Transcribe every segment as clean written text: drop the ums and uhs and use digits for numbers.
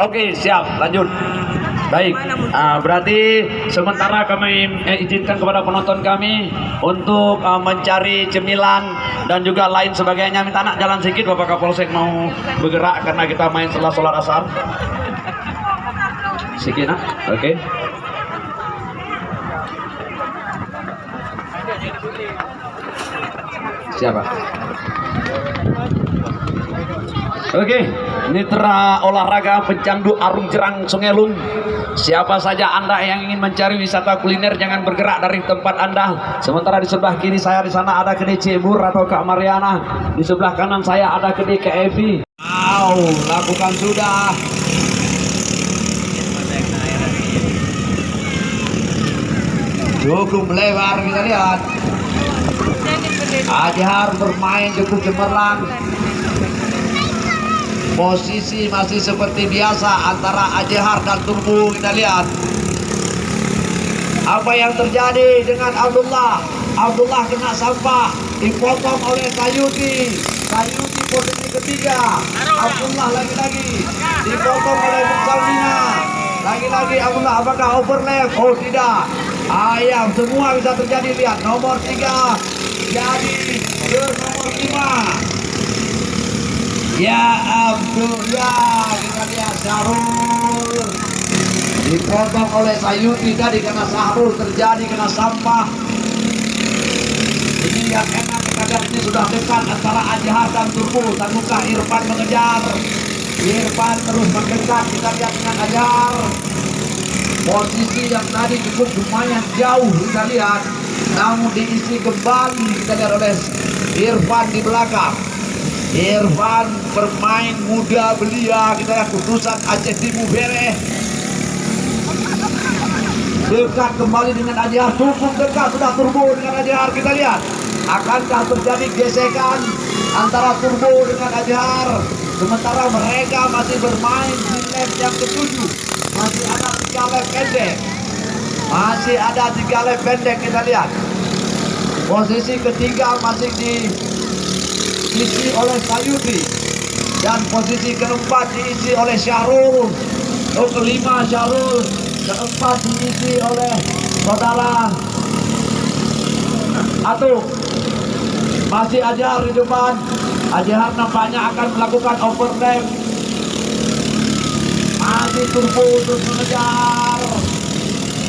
Oke, siap, lanjut. Baik, berarti sementara kami izinkan kepada penonton kami untuk mencari cemilan dan juga lain sebagainya. Minta anak jalan sedikit, Bapak Kapolsek mau bergerak karena kita main setelah sholat asar. Sedikit, nak. Oke. Siapa? Oke, mitra olahraga pecandu arung jeram Sungai Lung. Siapa saja Anda yang ingin mencari wisata kuliner, jangan bergerak dari tempat Anda. Sementara di sebelah kiri saya di sana ada kedai Cebur atau Kak Mariana. Di sebelah kanan saya ada kedai Kak Evi. Wow, lakukan sudah. Cukup lebar, kita lihat. Ajhar bermain cukup cemerlang. Posisi masih seperti biasa antara Ajhar dan Turbo. Kita lihat apa yang terjadi dengan Abdullah. Abdullah kena sampah, dipotong oleh Sayuti. Sayuti posisi ketiga. Abdullah lagi-lagi dipotong oleh Buksalmina. Lagi-lagi Abdullah, apakah overlap? Oh tidak. Ayam semua bisa terjadi. Lihat nomor 3 jadi ke nomor 5. Ya Abdullah, kita lihat Syahrul dipotong oleh Sayuti tadi karena Syahrul terjadi kena sampah. Ini yang enak, kita lihat ini sudah dekat antara Ajhar dan Turbo. Tanuka Irfan mengejar. Irfan terus mendekat, kita lihat dengan Ajhar. Posisi yang tadi cukup lumayan jauh kita lihat, namun diisi kembali kita lihat oleh Irfan di belakang. Irfan bermain muda belia, kita lihat putusan Aceh Timur Bere. Dekat kembali dengan Ajhar, cukup dekat sudah Turbo dengan Ajhar. Kita lihat akankah terjadi gesekan antara Turbo dengan Ajhar. Sementara mereka masih bermain di lap yang ke-7. Masih ada 3 lap pendek. Masih ada 3 lap pendek, kita lihat. Posisi ketiga masih diisi oleh Sayuti. Dan posisi keempat diisi oleh Syahrul. Oh, kelima Syahrul. Keempat diisi oleh saudara Atuk. Masih Ajhar di depan. Ajhar nampaknya akan melakukan overlap. Masih Turbo terus mengejar.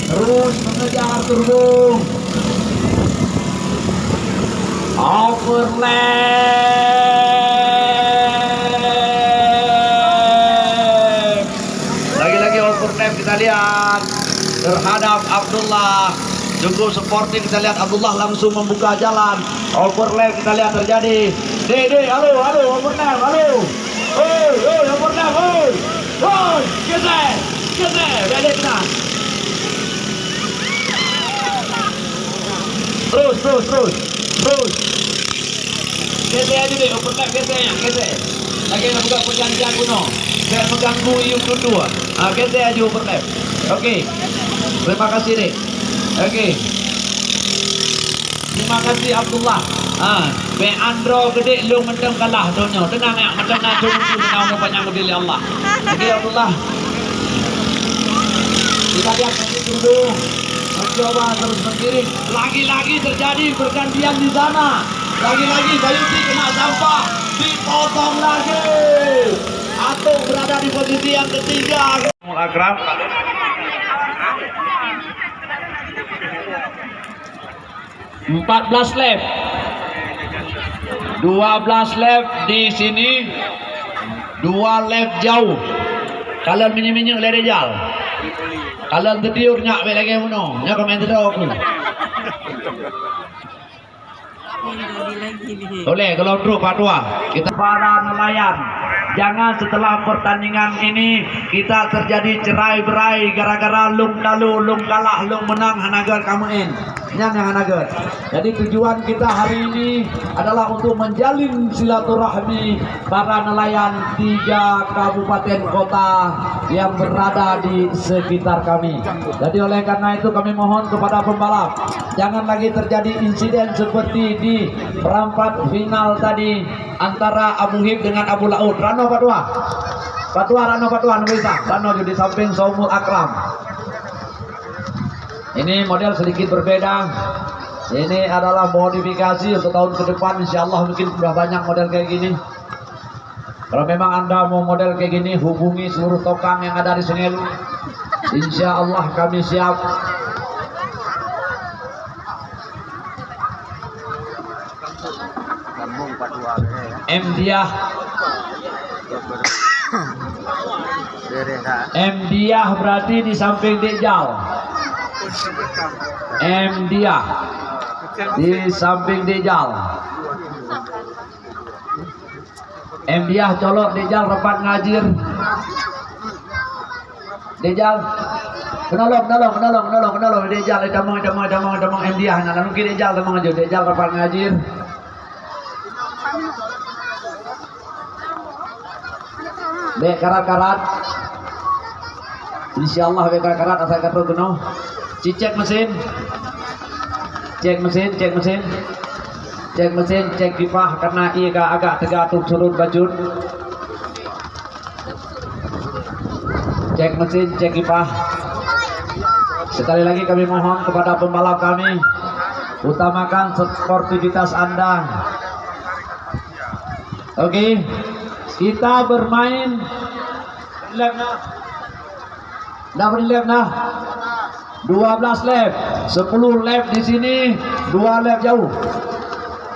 Terus mengejar Turbo. Overlap. Lagi-lagi overlap kita lihat terhadap Abdullah. Cukup sportif, kita lihat Abdullah langsung membuka jalan. Overlap kita lihat terjadi. Dede, halo, overlap, halo. Oi, overlap, oi. Oi, geser, balik kena. Terus. Geser aja deh, overlap geser. Lagi nak buka perjanjian kuno. Saya mengganggu iuk dua. Geser aja overlap. Oke. Terima kasih deh. Oke. Terima kasih Abdullah. Andro gede lu mendem kalah donyo. Tenang ya, macam nak tunggu kau banyak lebih Allah. Oke Abdullah. Kita lihat nanti dulu. Mencoba terus berdiri. Lagi-lagi terjadi pergantian di sana. Lagi-lagi Sayuti kena sampah. Dipotong lagi. Atau berada di posisi yang ketiga. Akram. 14 lap. 12 lap di sini. 2 lap jauh. Kalian minyak lerejal. Kalian tertiur nyak lagi mono. Nyak komen aku. Boleh kalau truk padua. Kita para nelayan. Jangan setelah pertandingan ini kita terjadi cerai berai gara-gara lung lalu, lung kalah, lung menang hanagar kamu in. yang anaget. Jadi tujuan kita hari ini adalah untuk menjalin silaturahmi para nelayan 3 kabupaten kota yang berada di sekitar kami. Jadi oleh karena itu kami mohon kepada pembalap, jangan lagi terjadi insiden seperti di perempat final tadi antara Abu Hib dengan Abu Laut. Rano Patua, Rano Patua, Rano di samping Saumul Akram. Ini model sedikit berbeda. Ini adalah modifikasi untuk tahun ke depan. Insya Allah mungkin sudah banyak model kayak gini. Kalau memang Anda mau model kayak gini, hubungi seluruh tokang yang ada di Sungai Lu. Insya Allah kami siap. Mdiah Mdiah berarti di samping Dejal. Mdiah di samping Dejal. Mdiah colok Dejal repat ngajir. Dejal menolong Dejal damang Mdiah nah mungkin Dejal damang aja Dejal repat ngajir. Bek karat-karat. Insyaallah bek karat-karat asal kata geno. Cek mesin. Cek mesin, cek pipah karena ia agak tegak surut bajut. Cek mesin, cek pipah. Sekali lagi kami mohon kepada pembalap kami, utamakan sportivitas Anda. Oke, kita bermain lap nah. 12 lap, 10 lap di sini, 2 lap jauh.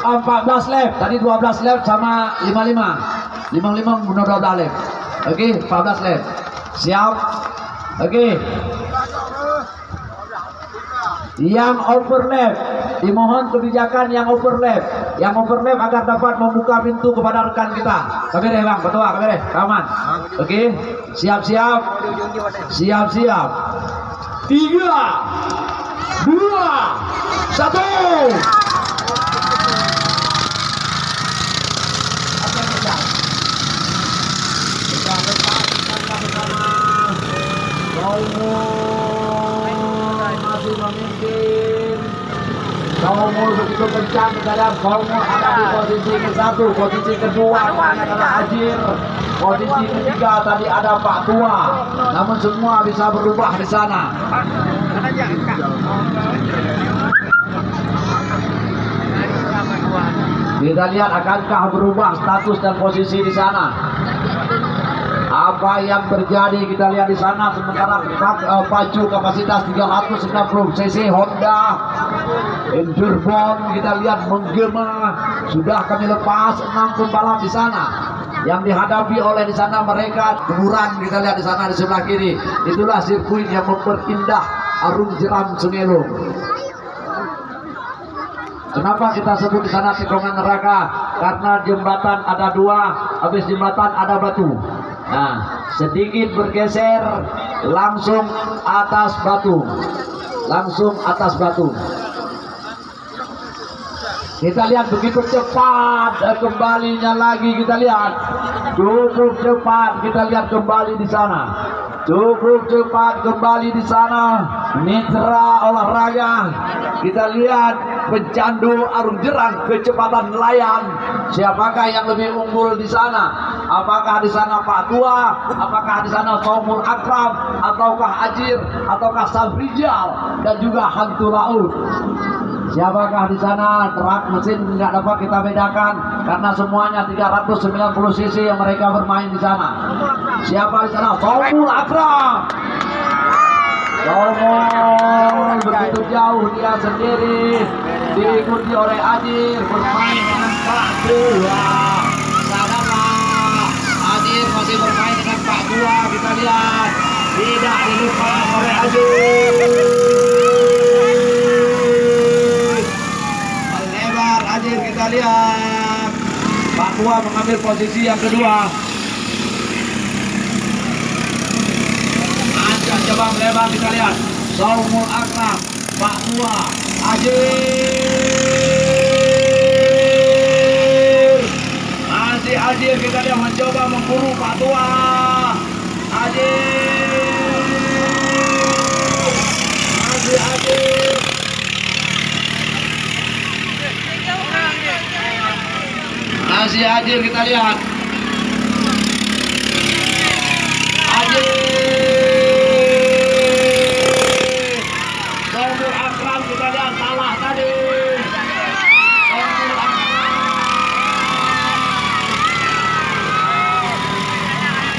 14 lap, tadi 12 lap sama 55 benar 12 lap. Oke, 14 lap. Siap. Oke. Yang overlap, dimohon kebijakan yang overlap. Yang overlap agar dapat membuka pintu kepada rekan kita. Kamera Bang, ketua kamera, aman. Oke, siap-siap. Siap-siap. 3, 2, 1. Masih memimpin. Saumul begitu kencang dan Saumul ada di posisi ke-1, posisi kedua adalah Hajir, posisi ketiga tadi ada Pak Tua. Namun semua bisa berubah di sana. Kita lihat akankah berubah status dan posisi di sana. Apa yang terjadi kita lihat di sana. Sementara pacu kapasitas 390 cc Honda Endurbon kita lihat menggema. Sudah kami lepas 6 pembalap di sana. Yang dihadapi oleh di sana mereka kuburan kita lihat di sana di sebelah kiri. Itulah sirkuit yang memperindah Arung Jeram Sungai Lu. Kenapa kita sebut di sana tikungan neraka? Karena jembatan ada 2, habis jembatan ada batu. Nah, sedikit bergeser langsung atas batu. Kita lihat begitu cepat kembalinya lagi kita lihat. Cukup cepat kita lihat kembali di sana. Cukup cepat kembali di sana. Mitra olahraga. Kita lihat pecandu Arung Jeram kecepatan nelayan. Siapakah yang lebih unggul di sana? Apakah di sana Pak Tua? Apakah di sana Saumul Akram? Ataukah Ajir? Ataukah Sabrijal? Dan juga Hantu Laut? Siapakah di sana? Truk mesin nggak dapat kita bedakan karena semuanya 390 cc yang mereka bermain di sana. Siapa di sana? Saumul Akram. Saumul begitu jauh dia sendiri, diikuti oleh Ajir bermain dengan Pak Tua. Sadarlah, Ajir masih bermain dengan Pak Tua. Kita lihat tidak dilupakan oleh Ajir. Melebar Ajir kita lihat. Pak Tua mengambil posisi yang kedua. Coba melebar kita lihat. Saumul Akram Pak Tua, Ajir. Masih Ajir, kita lihat mencoba memburu Pak Tua. Ajir. Masih Ajir. Masih Ajir, kita lihat. Ajir. Saumur Akram, kita lihat salah tadi. Saumur Akram.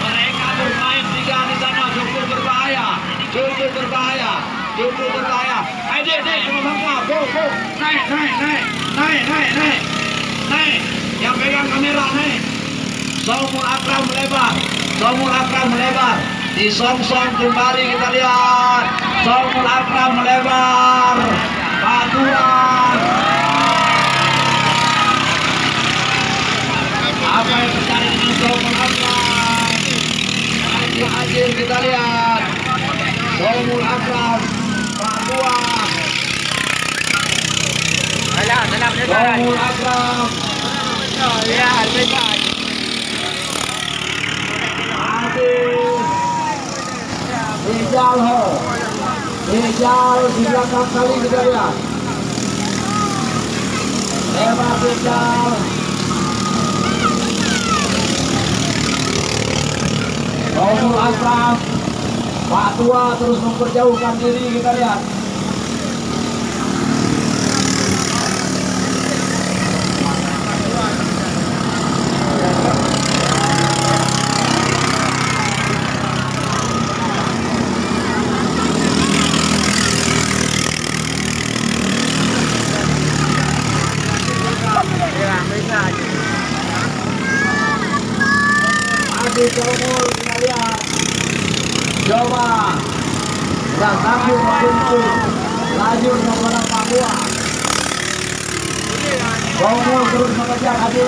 Mereka bermain tiga di sana, cukup berbahaya. Cukup berbahaya. Cukup berbahaya. Ayo dek, sama bangka. Go. Naik. Naik. Yang pegang kamera naik. Saumur Akram melebar. Saumur Akram melebar. Disongsong kembali, kita lihat. Saumur Akram melebar. Patuan. Apa yang terjadi dengan Saumur Akram? Ajir, kita lihat. Saumur Akram. Patuan. Saumur Akram. Rijal di belakang kali, kita lihat. Hebat Rijal. Saumur Akram. Pak Tua terus memperjauhkan diri, kita lihat. Masih Saumur, kita lihat. Coba sudah sambil menjemput laju kepada Papua. Saumur terus mengejar Ajir.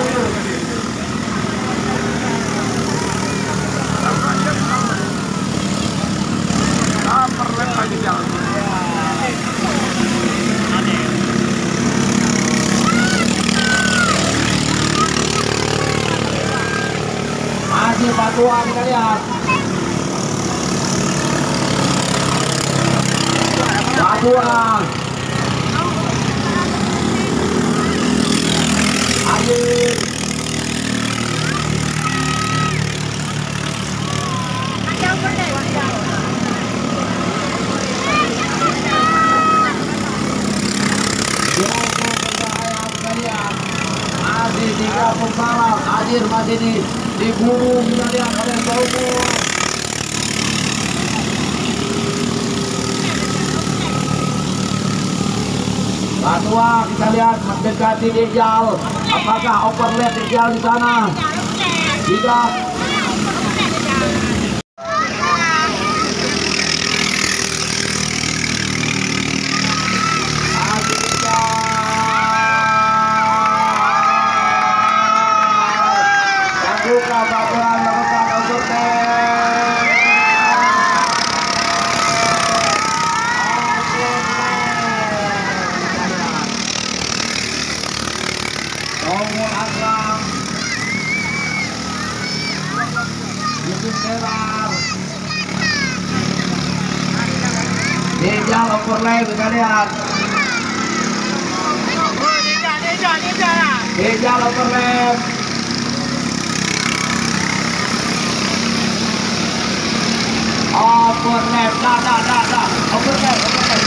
Masih Papua, kita lihat. Papua. Ajir. Masih tiga pembalap. Ajir masih diburu, kita lihat oleh Saumur. Patua, kita lihat mendekati Rijal. Apakah overlap Rijal di sana? Tidak. Saumur Akram. Yusuf Kelar. Rijal overlap, kita lihat. Rijal overlap. Overlap, overlap.